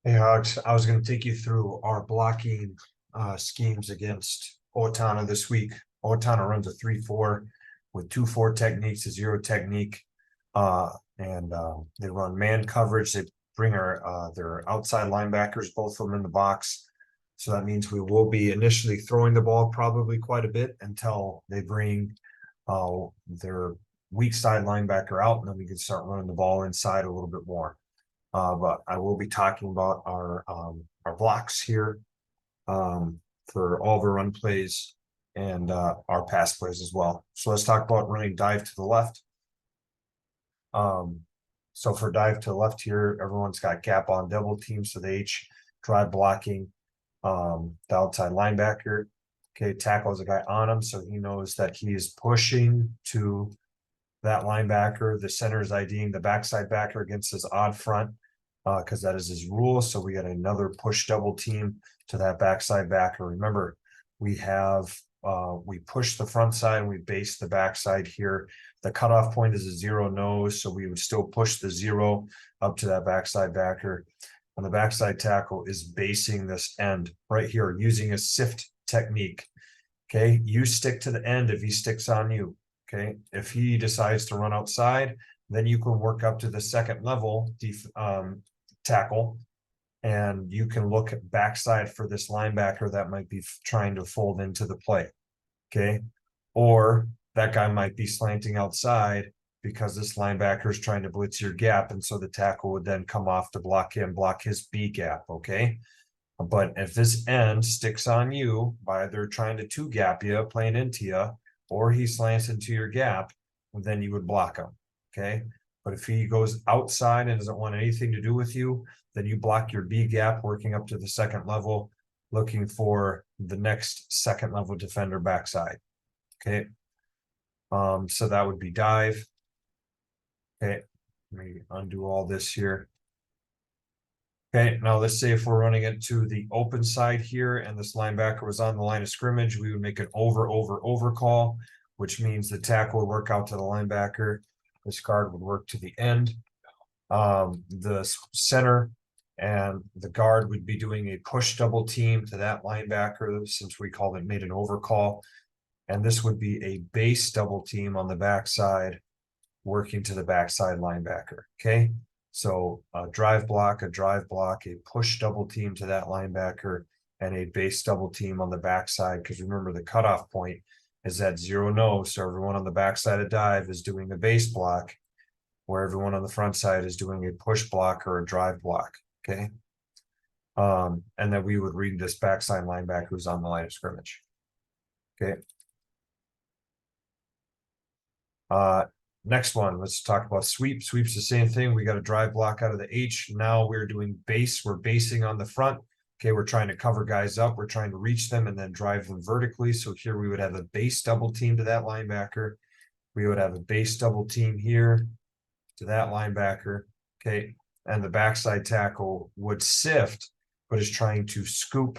Hey, Hogs, I was going to take you through our blocking schemes against Owatonna this week. Owatonna runs a 3-4 with 2-4 techniques, a 0 technique, and they run man coverage. They bring their outside linebackers, both of them in the box. So that means we will be initially throwing the ball probably quite a bit until they bring their weak side linebacker out, and then we can start running the ball inside a little bit more. But I will be talking about our blocks here for all the run plays and our pass plays as well. So let's talk about running dive to the left. So for dive to the left here, everyone's got gap on double team, so they each drive blocking the outside linebacker. Okay, tackles a guy on him, so he knows that he is pushing to that linebacker. The center is IDing the backside backer against his odd front, because that is his rule. So we got another push double team to that backside backer. Remember, we push the front side and we base the backside here. The cutoff point is a 0 nose, so we would still push the 0 up to that backside backer. And the backside tackle is basing this end right here using a sift technique. Okay, you stick to the end if he sticks on you. Okay, if he decides to run outside, then you can work up to the second level tackle, and you can look at backside for this linebacker that might be trying to fold into the play. Okay, or that guy might be slanting outside because this linebacker is trying to blitz your gap, and so the tackle would then come off to block his B gap. Okay, but if this end sticks on you by either trying to two gap you, playing into you, or he slants into your gap, then you would block him. Okay, but if he goes outside and doesn't want anything to do with you, then you block your B gap, working up to the second level, looking for the next second level defender backside. Okay, so that would be dive. Okay, let me undo all this here. Okay, now let's say if we're running it to the open side here and this linebacker was on the line of scrimmage, we would make an over call, which means the tackle would work out to the linebacker. This guard would work to the end. The center and the guard would be doing a push double team to that linebacker, since we made an overcall. And this would be a base double team on the backside, working to the backside linebacker. Okay, so a drive block, a push double team to that linebacker, and a base double team on the backside. Because remember, the cutoff point is at 0 nose, so everyone on the backside of dive is doing a base block, where everyone on the front side is doing a push block or a drive block. Okay, and then we would read this backside linebacker who's on the line of scrimmage. Okay. Next one, let's talk about sweep. Sweep's the same thing. We got a drive block out of the H. Now we're doing base. We're basing on the front. Okay, we're trying to cover guys up. We're trying to reach them and then drive them vertically. So here we would have a base double team to that linebacker. We would have a base double team here to that linebacker. Okay, and the backside tackle would sift, but is trying to scoop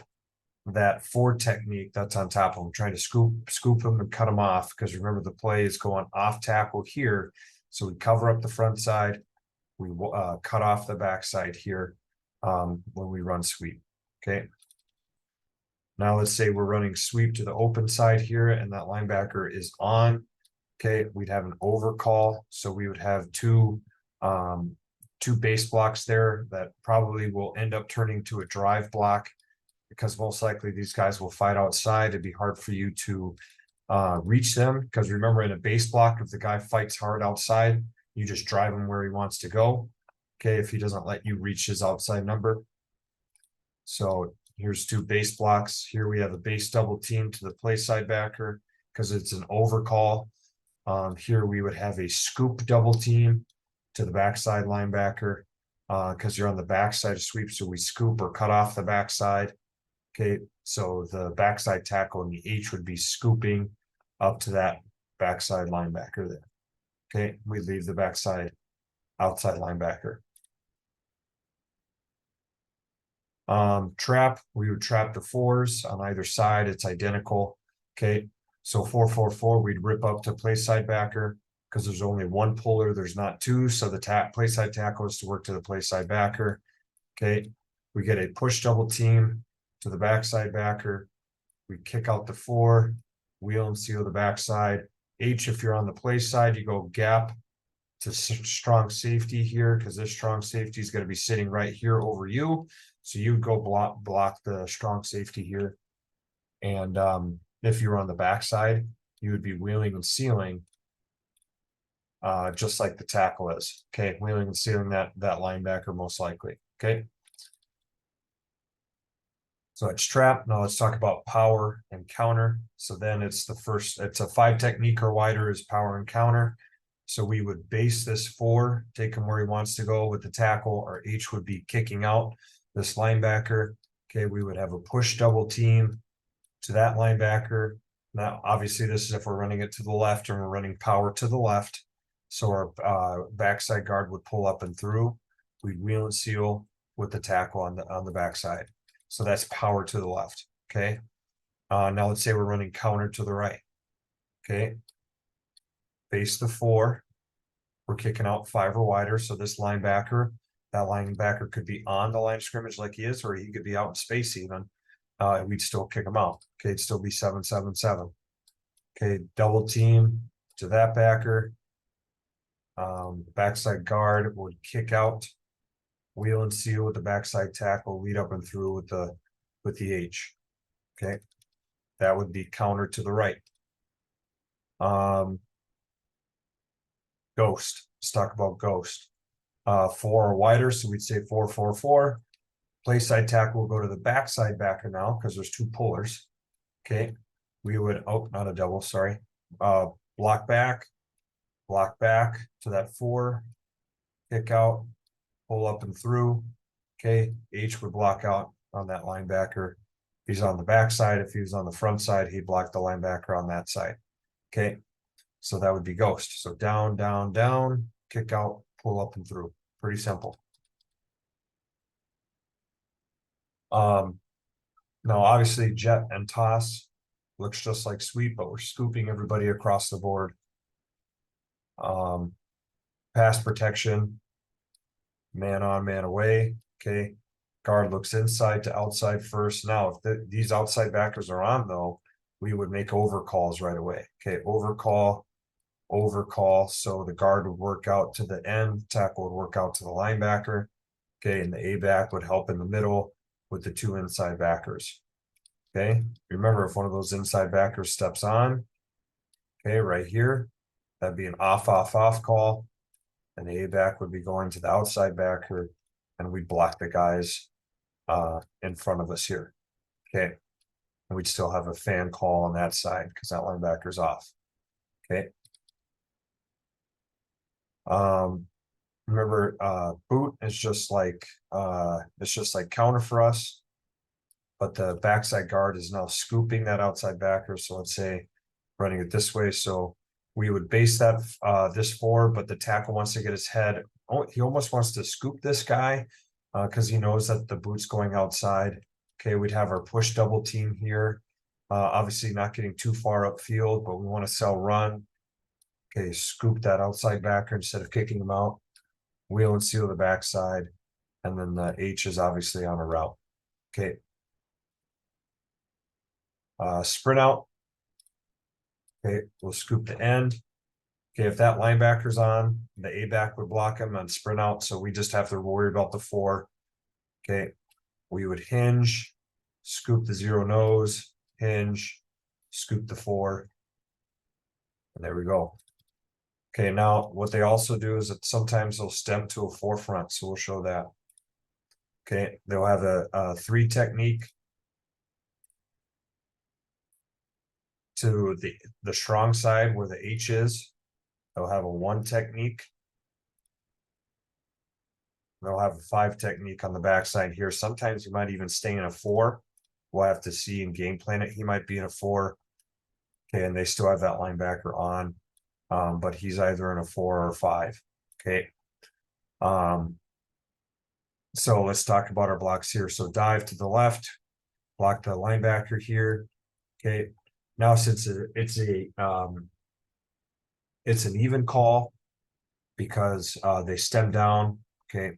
that 4 technique that's on top of him, trying to scoop him and cut him off, because remember, the play is going off tackle here. So we cover up the front side, we cut off the backside here when we run sweep. Okay, now let's say we're running sweep to the open side here and that linebacker is on. Okay, we'd have an overcall, so we would have two base blocks there that probably will end up turning to a drive block, because most likely these guys will fight outside. It'd be hard for you to reach them, because remember, in a base block, if the guy fights hard outside, you just drive him where he wants to go. Okay, if he doesn't let you reach his outside number. So here's 2 base blocks. Here we have a base double team to the play side backer, because it's an overcall. Here we would have a scoop double team to the backside linebacker, because you're on the backside of sweep, so we scoop or cut off the backside. Okay, so the backside tackle in the H would be scooping up to that backside linebacker there. Okay, we leave the backside outside linebacker. Trap, we would trap the 4s on either side. It's identical. Okay, so 4-4-4, we'd rip up to play side backer, because there's only 1 puller, there's not 2. So the play side tackle is to work to the play side backer. Okay, We get a push double team to the backside backer. We kick out the 4, wheel and seal the backside. H, if you're on the play side, you go gap to strong safety here, because this strong safety is going to be sitting right here over you. So you go block the strong safety here. And if you're on the backside, you would be wheeling and sealing just like the tackle is. Okay, wheeling and sealing that linebacker most likely. Okay. So it's trap. Now let's talk about power and counter. So then it's a 5 technique or wider is power and counter. So we would base this 4, take him where he wants to go with the tackle. Our H would be kicking out this linebacker. Okay, we would have a push double team to that linebacker. Now, obviously, this is if we're running it to the left and we're running power to the left. So our backside guard would pull up and through. We'd wheel and seal with the tackle on the backside. So that's power to the left. Okay. Now let's say we're running counter to the right. Okay. Base the 4. We're kicking out 5 or wider. So this linebacker, that linebacker could be on the line of scrimmage like he is, or he could be out in space even. We'd still kick him out. Okay, it'd still be 7-7-7. Okay, double team to that backer. Backside guard would kick out, wheel and seal with the backside tackle, lead up and through with the H. Okay, that would be counter to the right. Ghost. Let's talk about ghost. 4 or wider, so we'd say 4-4-4. Play side tackle will go to the backside backer now because there's 2 pullers. Okay, we would not a double, sorry. Block back to that 4, kick out, pull up and through. Okay, H would block out on that linebacker. He's on the backside. If he was on the front side, he'd block the linebacker on that side. Okay, so that would be ghost. So down, down, down, kick out, pull up and through. Pretty simple. Now obviously jet and toss looks just like sweep, but we're scooping everybody across the board. Pass protection, man on, man away. Okay, guard looks inside to outside first. Now if these outside backers are on though, we would make overcalls right away. Okay, overcall, so the guard would work out to the end, tackle would work out to the linebacker. Okay, and the A back would help in the middle with the 2 inside backers. Okay, remember if one of those inside backers steps on, okay, right here, that'd be an off call, and the A back would be going to the outside backer, and we'd block the guys in front of us here. Okay, and we'd still have a fan call on that side because that linebacker's off. Okay. Remember, boot is just like it's just like counter for us, but the backside guard is now scooping that outside backer. So let's say running it this way. So we would base that this 4, but the tackle wants to get his head. Oh, he almost wants to scoop this guy because he knows that the boot's going outside. Okay, we'd have our push double team here. Obviously not getting too far upfield, but we want to sell run. Okay, scoop that outside backer instead of kicking him out. Wheel and seal the backside, and then the H is obviously on a route. Okay. Sprint out. Okay, we'll scoop the end. Okay, if that linebacker's on, the A back would block him on sprint out, so we just have to worry about the 4. Okay, we would hinge, scoop the 0 nose, hinge, scoop the 4, and there we go. Okay, now what they also do is that sometimes they'll stem to a 4 front, so we'll show that. Okay, they'll have a 3 technique to the strong side where the H is. They'll have a 1 technique. They'll have a 5 technique on the backside here. Sometimes he might even stay in a 4. We'll have to see and game plan it. He might be in a 4. Okay, and they still have that linebacker on. But he's either in a 4 or 5. Okay. So let's talk about our blocks here. So dive to the left, block the linebacker here. Okay. Now since it's an even call because they stem down. Okay.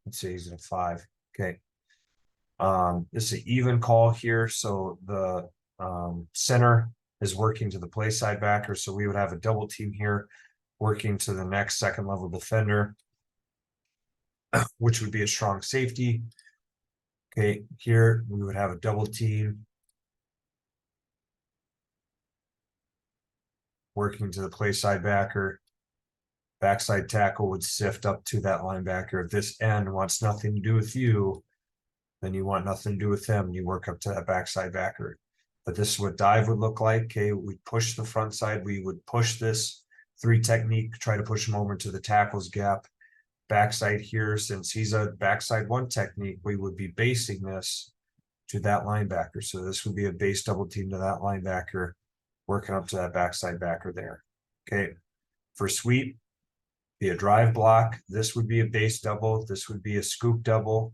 let's say he's in a 5. Okay. This is an even call here, so the center is working to the play side backer, so we would have a double team here working to the next second level defender, which would be a strong safety. Okay, here we would have a double team working to the play side backer. Backside tackle would sift up to that linebacker. If this end wants nothing to do with you, then you want nothing to do with him. You work up to that backside backer. But this is what dive would look like. Okay, we push the front side. We would push this 3 technique, try to push him over to the tackles gap. Backside here, since he's a backside 1 technique, we would be basing this to that linebacker. So this would be a base double team to that linebacker, working up to that backside backer there. Okay, for sweep, be a drive block. This would be a base double. This would be a scoop double.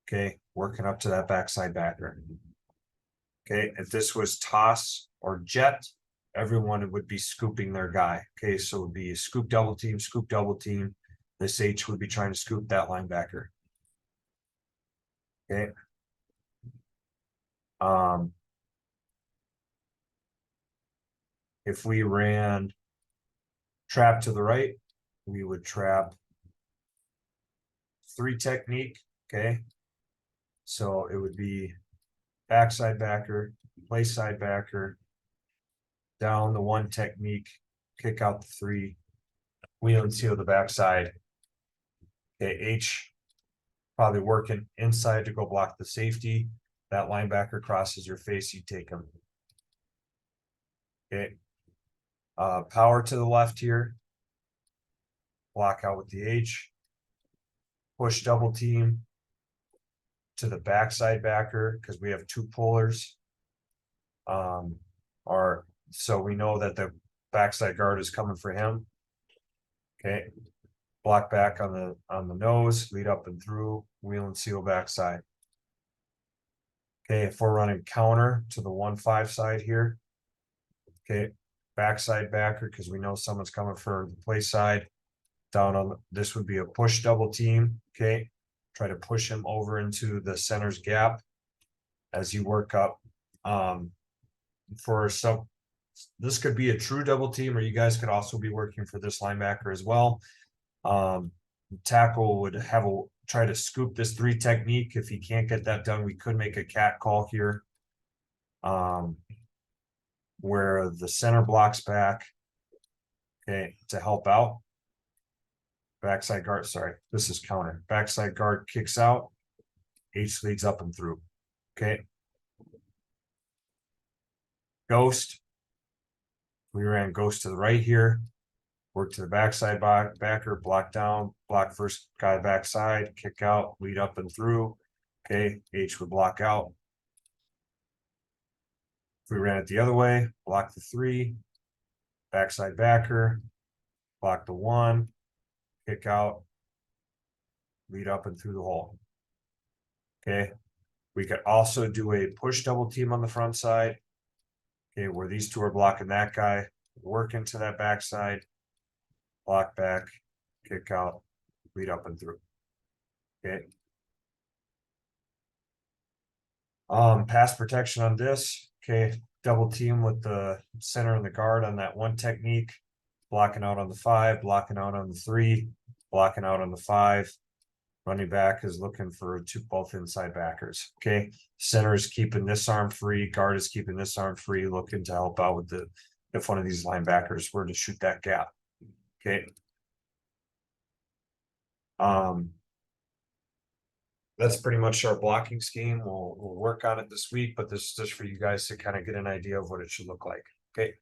Okay, working up to that backside backer. Okay, if this was toss or jet, everyone would be scooping their guy. Okay, so it would be a scoop double team, scoop double team. This H would be trying to scoop that linebacker. Okay. If we ran trap to the right, we would trap 3 technique. Okay. So it would be backside backer, play side backer, down the 1 technique, kick out the 3, wheel and seal the backside. Okay, H probably working inside to go block the safety. That linebacker crosses your face, you take him. Okay. Power to the left here. Block out with the H. Push double team to the backside backer because we have 2 pullers. So we know that the backside guard is coming for him. Okay. Block back on the nose, lead up and through, wheel and seal backside. Okay, if we're running counter to the 1-5 side here. Okay, backside backer because we know someone's coming for the play side. Down on this would be a push double team. Okay, try to push him over into the center's gap as you work up. For some, this could be a true double team, or you guys could also be working for this linebacker as well. Tackle would have a try to scoop this 3 technique. If he can't get that done, we could make a cat call here. Where the center blocks back. Okay, to help out. Backside guard, sorry, this is counter. Backside guard kicks out. H leads up and through. Okay. Ghost. We ran ghost to the right here. Work to the backside backer, block down, block first guy backside, kick out, lead up and through. Okay, H would block out. If we ran it the other way, block the 3, backside backer, block the 1, kick out, lead up and through the hole. Okay, we could also do a push double team on the front side. Okay, where these 2 are blocking that guy, work into that backside, block back, kick out, lead up and through. Okay. Pass protection on this. Okay, double team with the center and the guard on that 1 technique, blocking out on the 5, blocking out on the 3, blocking out on the 5. Running back is looking for both inside backers. Okay, center is keeping this arm free, guard is keeping this arm free, looking to help out with if one of these linebackers were to shoot that gap. Okay. That's pretty much our blocking scheme. We'll work on it this week, but this is just for you guys to kind of get an idea of what it should look like. Okay.